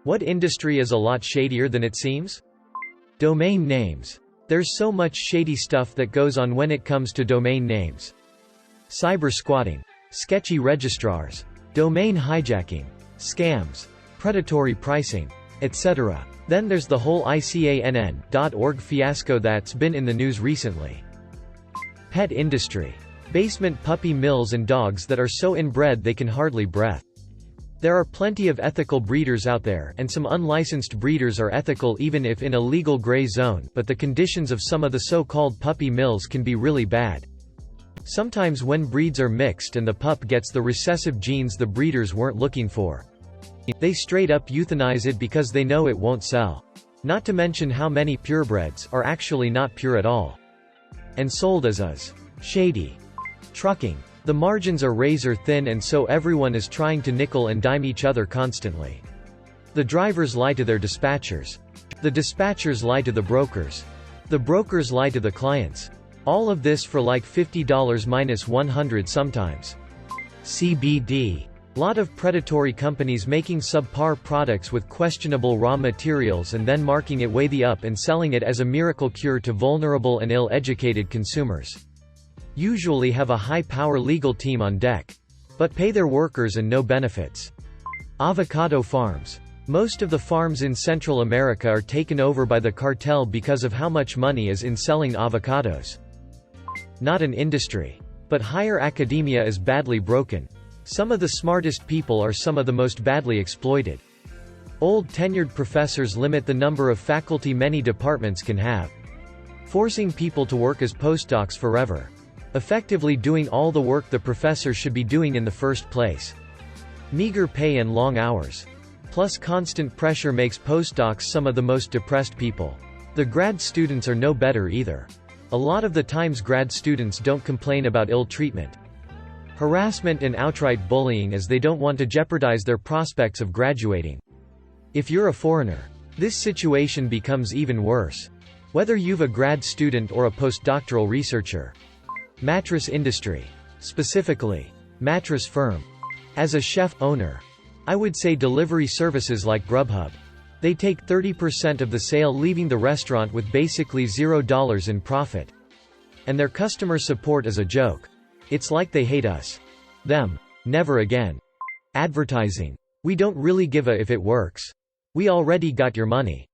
What industry is a lot shadier than it seems? Domain names. There's so much shady stuff that goes on when it comes to domain names. Cyber squatting, sketchy registrars, domain hijacking, scams, predatory pricing, etc. Then there's the whole ICANN.org fiasco that's been in the news recently. Pet industry. Basement puppy mills and dogs that are so inbred they can hardly breath. There are plenty of ethical breeders out there, and some unlicensed breeders are ethical even if in a legal gray zone, but the conditions of some of the so-called puppy mills can be really bad. Sometimes when breeds are mixed and the pup gets the recessive genes the breeders weren't looking for, they straight up euthanize it because they know it won't sell. Not to mention how many purebreds are actually not pure at all, and sold as shady. Trucking. The margins are razor thin, and so everyone is trying to nickel and dime each other constantly. The drivers lie to their dispatchers. The dispatchers lie to the brokers. The brokers lie to the clients. All of this for like $50 minus 100 sometimes. CBD. Lot of predatory companies making subpar products with questionable raw materials and then marking it way the up and selling it as a miracle cure to vulnerable and ill-educated consumers. Usually have a high-power legal team on deck, but pay their workers and no benefits. Avocado farms. Most of the farms in Central America are taken over by the cartel because of how much money is in selling avocados. Not an industry. But higher academia is badly broken. Some of the smartest people are some of the most badly exploited. Old tenured professors limit the number of faculty many departments can have, forcing people to work as postdocs forever, effectively doing all the work the professor should be doing in the first place. Meager pay and long hours, plus constant pressure makes postdocs some of the most depressed people. The grad students are no better either. A lot of the times grad students don't complain about ill treatment, harassment and outright bullying, as they don't want to jeopardize their prospects of graduating. If you're a foreigner, this situation becomes even worse, whether you're a grad student or a postdoctoral researcher. Mattress industry. Specifically, mattress firm. As a chef owner, I would say delivery services like Grubhub. They take 30% of the sale, leaving the restaurant with basically $0 in profit. And their customer support is a joke. It's like they hate us. Them. Never again. Advertising. We don't really give a if it works. We already got your money.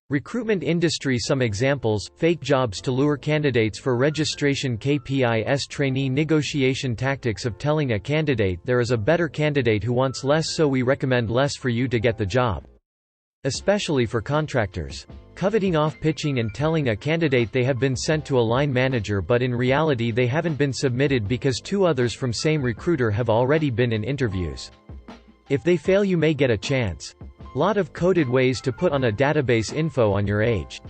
Recruitment industry. Some examples: fake jobs to lure candidates for registration, KPIs, trainee negotiation tactics of telling a candidate there is a better candidate who wants less, so we recommend less for you to get the job. Especially for contractors. Coveting off pitching and telling a candidate they have been sent to a line manager but in reality they haven't been submitted because 2 others from same recruiter have already been in interviews. If they fail, you may get a chance. Lot of coded ways to put on a database info on your age,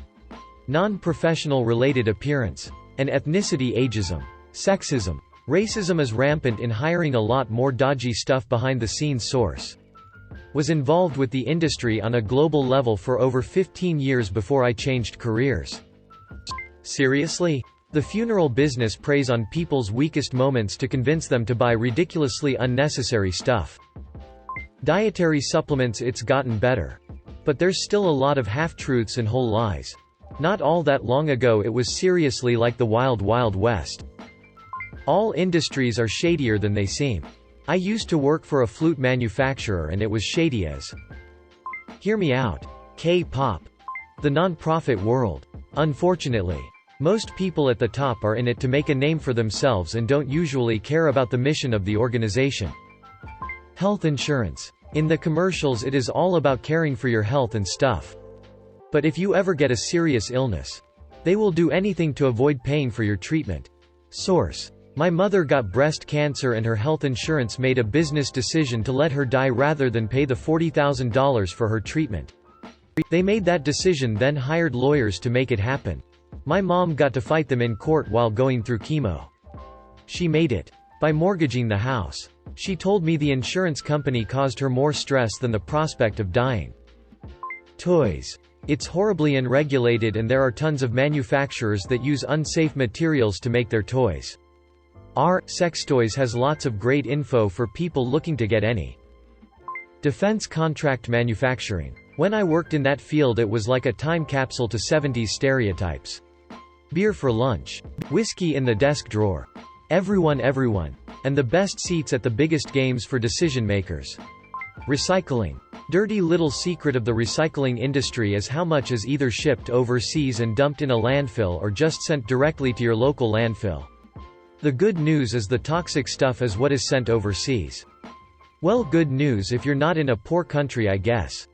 non-professional related appearance, and ethnicity. Ageism, sexism, racism is rampant in hiring. A lot more dodgy stuff behind the scenes. Source: was involved with the industry on a global level for over 15 years before I changed careers. Seriously? The funeral business preys on people's weakest moments to convince them to buy ridiculously unnecessary stuff. Dietary supplements. It's gotten better, but there's still a lot of half-truths and whole lies. Not all that long ago it was seriously like the wild, wild west. All industries are shadier than they seem. I used to work for a flute manufacturer and it was shady as. Hear me out. K-pop. The non-profit world. Unfortunately, most people at the top are in it to make a name for themselves and don't usually care about the mission of the organization. Health insurance. In the commercials it is all about caring for your health and stuff. But if you ever get a serious illness, they will do anything to avoid paying for your treatment. Source: my mother got breast cancer and her health insurance made a business decision to let her die rather than pay the $40,000 for her treatment. They made that decision, then hired lawyers to make it happen. My mom got to fight them in court while going through chemo. She made it by mortgaging the house. She told me the insurance company caused her more stress than the prospect of dying. Toys. It's horribly unregulated and there are tons of manufacturers that use unsafe materials to make their toys. Sex toys has lots of great info for people looking to get any. Defense contract manufacturing. When I worked in that field it was like a time capsule to 70s stereotypes. Beer for lunch. Whiskey in the desk drawer. Everyone. And the best seats at the biggest games for decision makers. Recycling. Dirty little secret of the recycling industry is how much is either shipped overseas and dumped in a landfill or just sent directly to your local landfill. The good news is the toxic stuff is what is sent overseas. Well, good news if you're not in a poor country, I guess.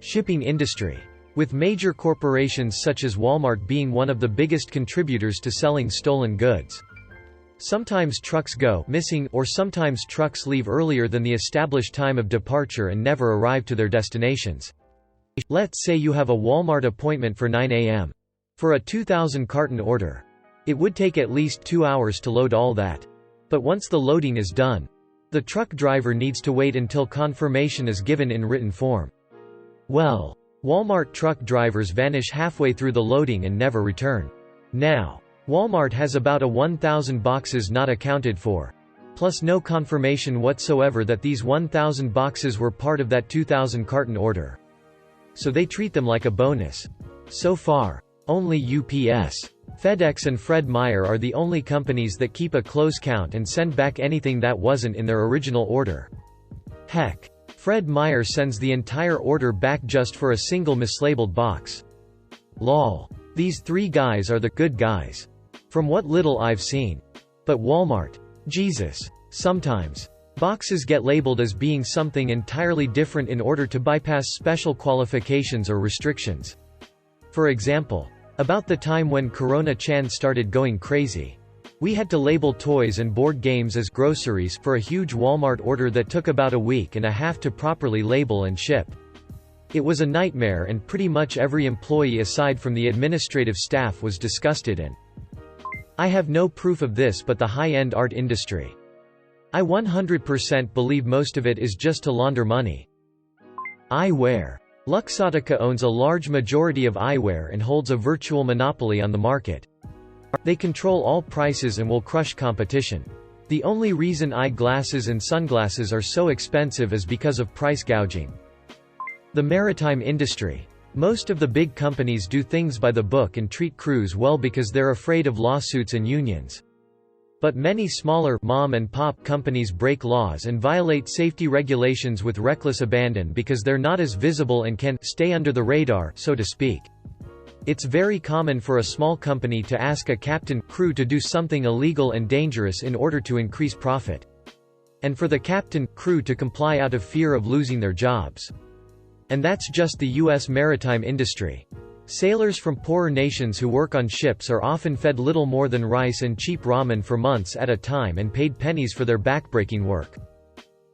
Shipping industry. With major corporations such as Walmart being one of the biggest contributors to selling stolen goods. Sometimes trucks go missing, or sometimes trucks leave earlier than the established time of departure and never arrive to their destinations. Let's say you have a Walmart appointment for 9 a.m. for a 2,000 carton order. It would take at least 2 hours to load all that. But once the loading is done, the truck driver needs to wait until confirmation is given in written form. Well, Walmart truck drivers vanish halfway through the loading and never return. Now, Walmart has about 1,000 boxes not accounted for. Plus no confirmation whatsoever that these 1,000 boxes were part of that 2,000 carton order. So they treat them like a bonus. So far, only UPS, FedEx and Fred Meyer are the only companies that keep a close count and send back anything that wasn't in their original order. Heck, Fred Meyer sends the entire order back just for a single mislabeled box. Lol. These three guys are the good guys. From what little I've seen. But Walmart. Jesus. Sometimes. Boxes get labeled as being something entirely different in order to bypass special qualifications or restrictions. For example, about the time when Corona-chan started going crazy, we had to label toys and board games as groceries for a huge Walmart order that took about a week and a half to properly label and ship. It was a nightmare and pretty much every employee aside from the administrative staff was disgusted in. I have no proof of this but the high-end art industry. I 100% believe most of it is just to launder money. Eyewear. Luxottica owns a large majority of eyewear and holds a virtual monopoly on the market. They control all prices and will crush competition. The only reason eyeglasses and sunglasses are so expensive is because of price gouging. The maritime industry. Most of the big companies do things by the book and treat crews well because they're afraid of lawsuits and unions. But many smaller mom-and-pop companies break laws and violate safety regulations with reckless abandon because they're not as visible and can stay under the radar, so to speak. It's very common for a small company to ask a captain, crew to do something illegal and dangerous in order to increase profit. And for the captain, crew to comply out of fear of losing their jobs. And that's just the U.S. maritime industry. Sailors from poorer nations who work on ships are often fed little more than rice and cheap ramen for months at a time and paid pennies for their backbreaking work.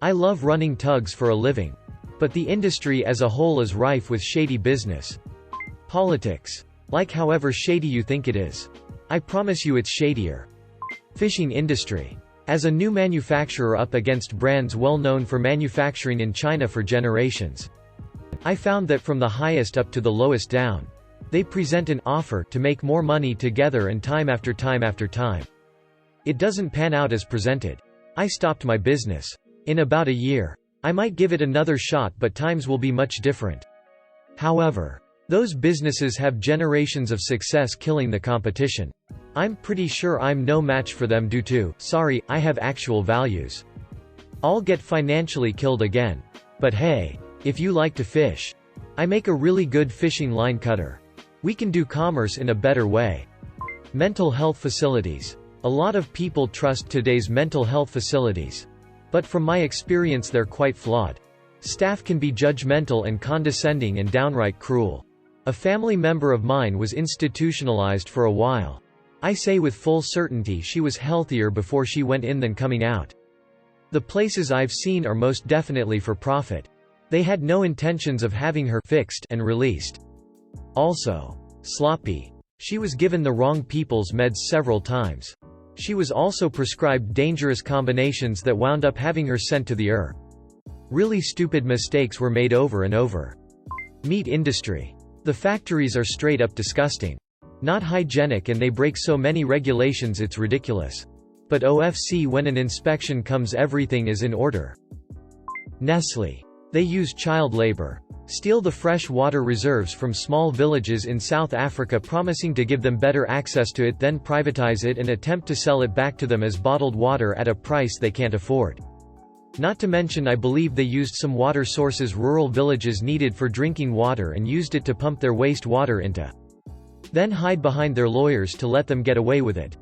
I love running tugs for a living. But the industry as a whole is rife with shady business. Politics. Like however shady you think it is. I promise you it's shadier. Fishing industry. As a new manufacturer up against brands well known for manufacturing in China for generations, I found that from the highest up to the lowest down, they present an offer to make more money together and time after time after time. It doesn't pan out as presented. I stopped my business. In about a year. I might give it another shot but times will be much different. However, those businesses have generations of success killing the competition. I'm pretty sure I'm no match for them due to, sorry, I have actual values. I'll get financially killed again. But hey, if you like to fish, I make a really good fishing line cutter. We can do commerce in a better way. Mental health facilities. A lot of people trust today's mental health facilities. But from my experience they're quite flawed. Staff can be judgmental and condescending and downright cruel. A family member of mine was institutionalized for a while. I say with full certainty she was healthier before she went in than coming out. The places I've seen are most definitely for profit. They had no intentions of having her fixed and released. Also, sloppy. She was given the wrong people's meds several times. She was also prescribed dangerous combinations that wound up having her sent to the ER. Really stupid mistakes were made over and over. Meat industry. The factories are straight up disgusting. Not hygienic and they break so many regulations it's ridiculous. But OFC, when an inspection comes everything is in order. Nestle. They use child labor. Steal the fresh water reserves from small villages in South Africa, promising to give them better access to it, then privatize it and attempt to sell it back to them as bottled water at a price they can't afford. Not to mention, I believe they used some water sources rural villages needed for drinking water and used it to pump their waste water into. Then hide behind their lawyers to let them get away with it.